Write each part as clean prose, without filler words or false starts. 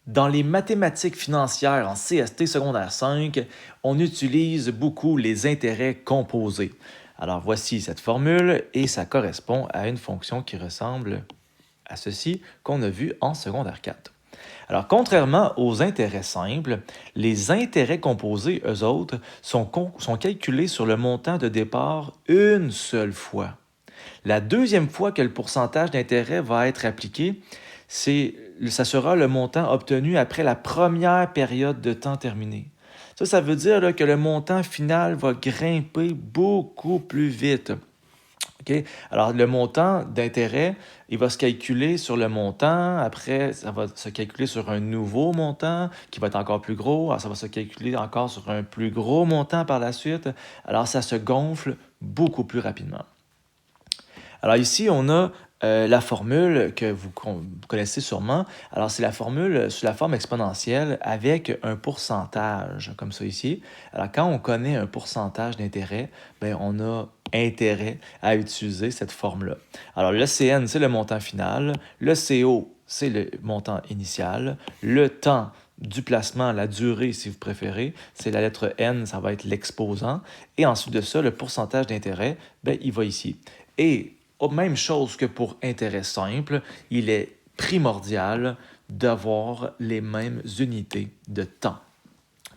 Dans les mathématiques financières en CST secondaire 5, on utilise beaucoup les intérêts composés. Alors voici cette formule et ça correspond à une fonction qui ressemble à ceci qu'on a vu en secondaire 4. Alors contrairement aux intérêts simples, les intérêts composés, eux autres, sont calculés sur le montant de départ une seule fois. La deuxième fois que le pourcentage d'intérêt va être appliqué, ça sera le montant obtenu après la première période de temps terminée. Ça veut dire là, que le montant final va grimper beaucoup plus vite. Okay? Alors, le montant d'intérêt, il va se calculer sur le montant. Après, ça va se calculer sur un nouveau montant qui va être encore plus gros. Alors, ça va se calculer encore sur un plus gros montant par la suite. Alors, ça se gonfle beaucoup plus rapidement. Alors ici, on a la formule que vous connaissez sûrement. Alors, c'est la formule sous la forme exponentielle avec un pourcentage, comme ça ici. Alors, quand on connaît un pourcentage d'intérêt, bien, on a intérêt à utiliser cette forme-là. Alors, le CN, c'est le montant final. Le CO, c'est le montant initial. Le temps du placement, la durée, si vous préférez, c'est la lettre N, ça va être l'exposant. Et ensuite de ça, le pourcentage d'intérêt, bien, il va ici. Et même chose que pour intérêt simple, il est primordial d'avoir les mêmes unités de temps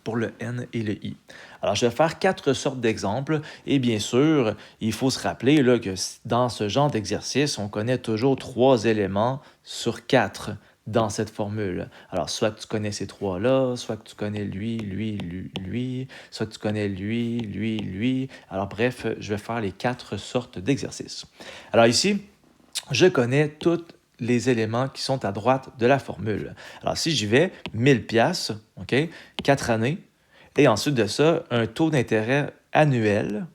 pour le N et le I. Alors, je vais faire 4 sortes d'exemples et bien sûr, il faut se rappeler là, que dans ce genre d'exercice, on connaît toujours 3 éléments sur 4 dans cette formule. Alors, soit que tu connais ces 3-là, soit que tu connais lui, soit que tu connais lui. Alors, bref, je vais faire les 4 sortes d'exercices. Alors ici, je connais tous les éléments qui sont à droite de la formule. Alors, si j'y vais, 1000 pièces, OK, 4 années, et ensuite de ça, un taux d'intérêt annuel,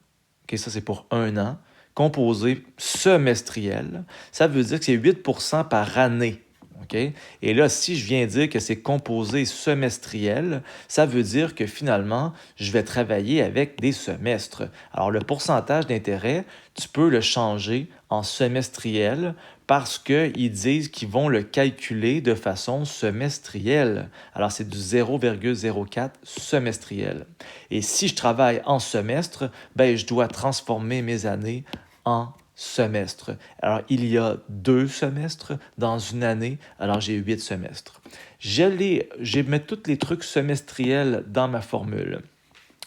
OK, ça c'est pour 1 an, composé semestriel, ça veut dire que c'est 8% par année. Okay? Et là, si je viens dire que c'est composé semestriel, ça veut dire que finalement, je vais travailler avec des semestres. Alors, le pourcentage d'intérêt, tu peux le changer en semestriel parce qu'ils disent qu'ils vont le calculer de façon semestrielle. Alors, c'est du 0,04 semestriel. Et si je travaille en semestre, ben, je dois transformer mes années en semestres. Alors, il y a 2 semestres dans une année, alors j'ai 8 semestres. Je mets tous les trucs semestriels dans ma formule.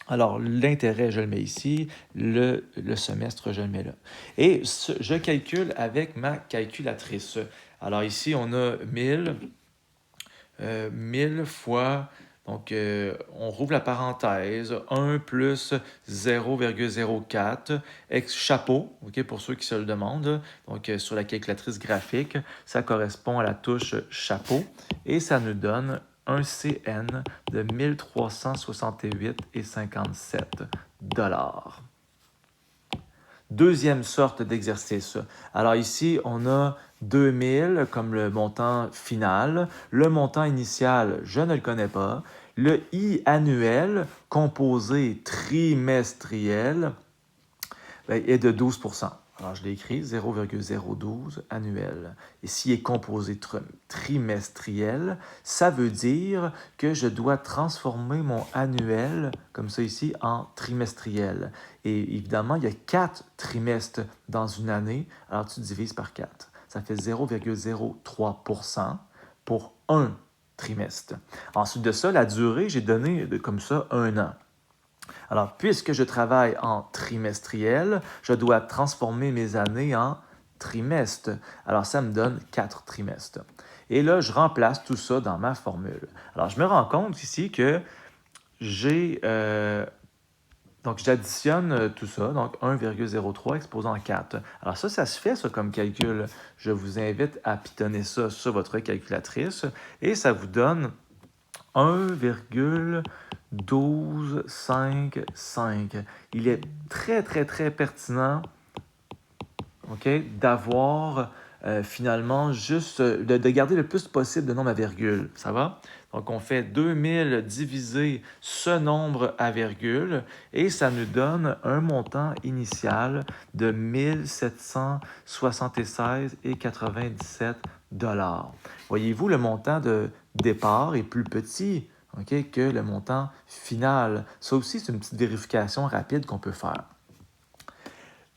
Alors, l'intérêt, je le mets ici, le semestre, je le mets là. Et je calcule avec ma calculatrice. Alors ici, on a 1000 fois, donc on rouvre la parenthèse, 1 plus 0,04, chapeau, okay, pour ceux qui se le demandent. Donc sur la calculatrice graphique, ça correspond à la touche chapeau et ça nous donne un CN de 1368,57 $. Deuxième sorte d'exercice. Alors ici, on a 2000 comme le montant final. Le montant initial, je ne le connais pas. Le I annuel, composé trimestriel, est de 12%. Alors, je l'ai écrit, 0,012 annuel. Et s'il est composé trimestriel, ça veut dire que je dois transformer mon annuel, comme ça ici, en trimestriel. Et évidemment, il y a 4 trimestres dans une année, alors tu divises par 4. Ça fait 0,03% pour un trimestre. Ensuite de ça, la durée, j'ai donné comme ça 1 an. Alors, puisque je travaille en trimestriel, je dois transformer mes années en trimestres. Alors, ça me donne 4 trimestres. Et là, je remplace tout ça dans ma formule. Alors, je me rends compte ici que donc, j'additionne tout ça, donc 1,03 exposant 4. Alors ça se fait, ça, comme calcul. Je vous invite à pitonner ça sur votre calculatrice et ça vous donne 1,1255. Il est très, très, très pertinent, d'avoir finalement juste de garder le plus possible de nombre à virgule. Ça va? Donc, on fait 2000 divisé ce nombre à virgule et ça nous donne un montant initial de 1776,97 $. Voyez-vous, le montant départ est plus petit, OK, que le montant final. Ça aussi, c'est une petite vérification rapide qu'on peut faire.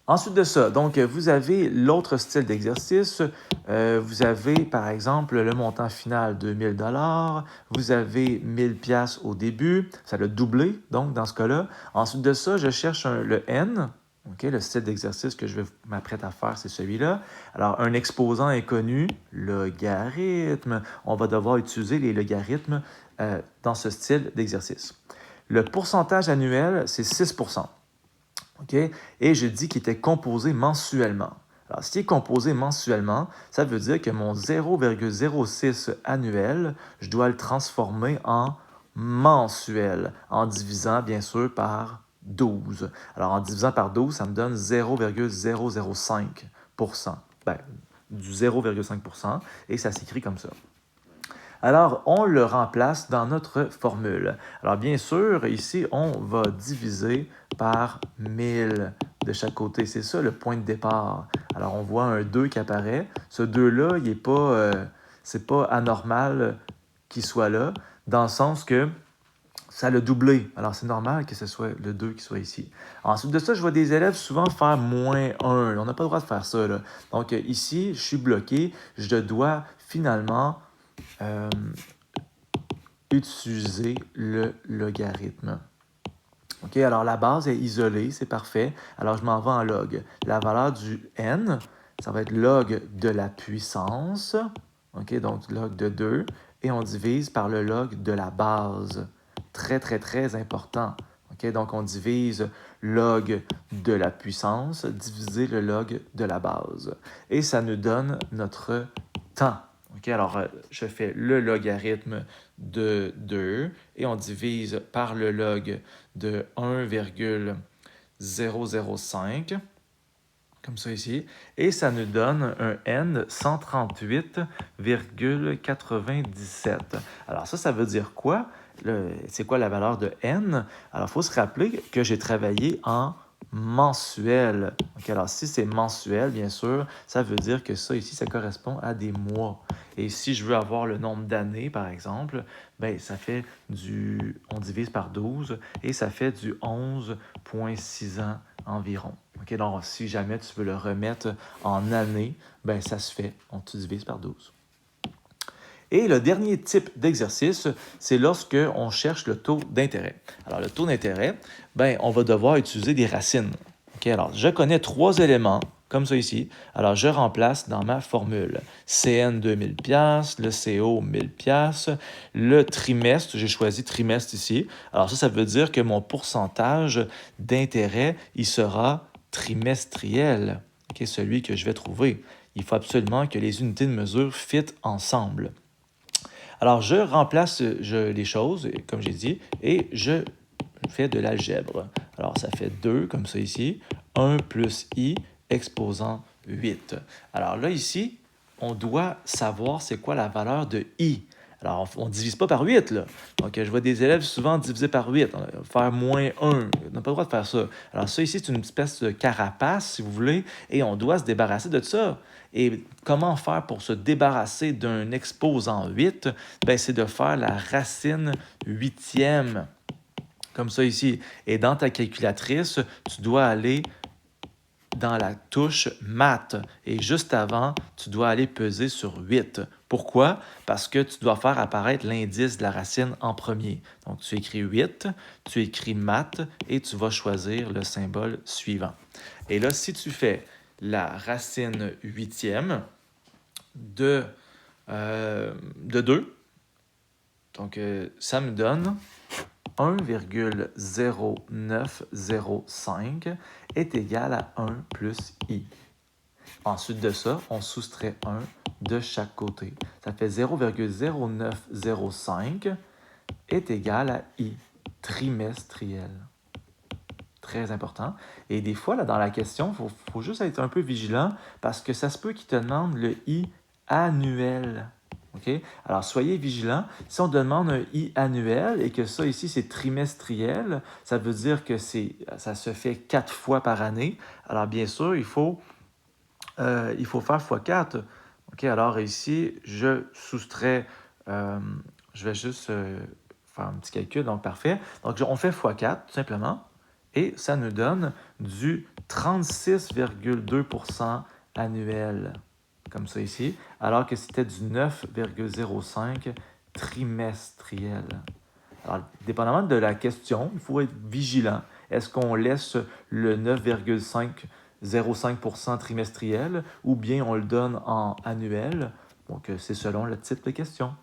Ensuite de ça, donc, vous avez l'autre style d'exercice. Vous avez, par exemple, le montant final de 1000 $. Vous avez 1000 pièces au début. Ça l'a doublé, donc, dans ce cas-là. Ensuite de ça, je cherche le N. OK, le style d'exercice que je m'apprête à faire, c'est celui-là. Alors, un exposant inconnu, logarithme. On va devoir utiliser les logarithmes dans ce style d'exercice. Le pourcentage annuel, c'est 6%. OK? Et je dis qu'il était composé mensuellement. Alors, s'il est composé mensuellement, ça veut dire que mon 0,06 annuel, je dois le transformer en mensuel, en divisant, bien sûr, par 12. Alors, en divisant par 12, ça me donne 0,005%. Ben, du 0,5%, et ça s'écrit comme ça. Alors, on le remplace dans notre formule. Alors, bien sûr, ici, on va diviser par 1000 de chaque côté. C'est ça le point de départ. Alors, on voit un 2 qui apparaît. Ce 2-là, il n'est pas, c'est pas anormal qu'il soit là, dans le sens que ça l'a doublé. Alors, c'est normal que ce soit le 2 qui soit ici. Ensuite de ça, je vois des élèves souvent faire -1. On n'a pas le droit de faire ça, là. Donc, ici, je suis bloqué. Je dois finalement utiliser le logarithme. OK, alors la base est isolée, c'est parfait. Alors je m'en vais en log. La valeur du n, ça va être log de la puissance. OK, donc log de 2. Et on divise par le log de la base. Très, très, très important. OK, donc on divise log de la puissance divisé le log de la base. Et ça nous donne notre temps. OK, alors je fais le logarithme de 2 et on divise par le log de 1,005, comme ça ici, et ça nous donne un n 138,97. Alors ça veut dire quoi? C'est quoi la valeur de n? Alors il faut se rappeler que j'ai travaillé en mensuel. Okay, alors, si c'est mensuel, bien sûr, ça veut dire que ça ici, ça correspond à des mois. Et si je veux avoir le nombre d'années, par exemple, ben, ça fait on divise par 12 et ça fait du 11,6 ans environ. Okay, donc, si jamais tu veux le remettre en années, ben, ça se fait. Tu divises par 12. Et le dernier type d'exercice, c'est lorsque on cherche le taux d'intérêt. Alors, le taux d'intérêt, ben, on va devoir utiliser des racines. Okay, alors, je connais 3 éléments, comme ça ici. Alors, je remplace dans ma formule. CN 2000 $, le CO 1000 $, le trimestre, j'ai choisi trimestre ici. Alors, ça veut dire que mon pourcentage d'intérêt, il sera trimestriel, okay, celui que je vais trouver. Il faut absolument que les unités de mesure fitent ensemble. Alors, je remplace les choses, comme j'ai dit, et je fais de l'algèbre. Alors, ça fait 2, comme ça ici, 1 plus i exposant 8. Alors là, ici, on doit savoir c'est quoi la valeur de i. Alors, on ne divise pas par 8, là. Donc, je vois des élèves souvent diviser par 8, faire -1. On n'a pas le droit de faire ça. Alors, ça ici, c'est une espèce de carapace, si vous voulez, et on doit se débarrasser de ça. Et comment faire pour se débarrasser d'un exposant 8? Ben, c'est de faire la racine huitième, comme ça ici. Et dans ta calculatrice, tu dois aller dans la touche maths. Et juste avant, tu dois aller peser sur 8. Pourquoi? Parce que tu dois faire apparaître l'indice de la racine en premier. Donc, tu écris 8, tu écris maths et tu vas choisir le symbole suivant. Et là, si tu fais la racine huitième de 2, donc ça me donne 1,0905 est égal à 1 plus i. Ensuite de ça, on soustrait 1 de chaque côté. Ça fait 0,0905 est égal à i, trimestriel. Très important. Et des fois, là, dans la question, il faut juste être un peu vigilant parce que ça se peut qu'il te demande le i annuel. Okay? Alors, soyez vigilants. Si on demande un i annuel et que ça ici, c'est trimestriel, ça veut dire que ça se fait 4 fois par année. Alors, bien sûr, il faut faire x4. Okay? Alors, ici, je soustrais Euh, je vais juste faire un petit calcul, donc parfait. Donc, on fait x4, tout simplement, et ça nous donne du 36,2% annuel, comme ça ici, alors que c'était du 9,05 trimestriel. Alors, dépendamment de la question, il faut être vigilant. Est-ce qu'on laisse le 9,05% trimestriel ou bien on le donne en annuel? Donc, c'est selon le type de question.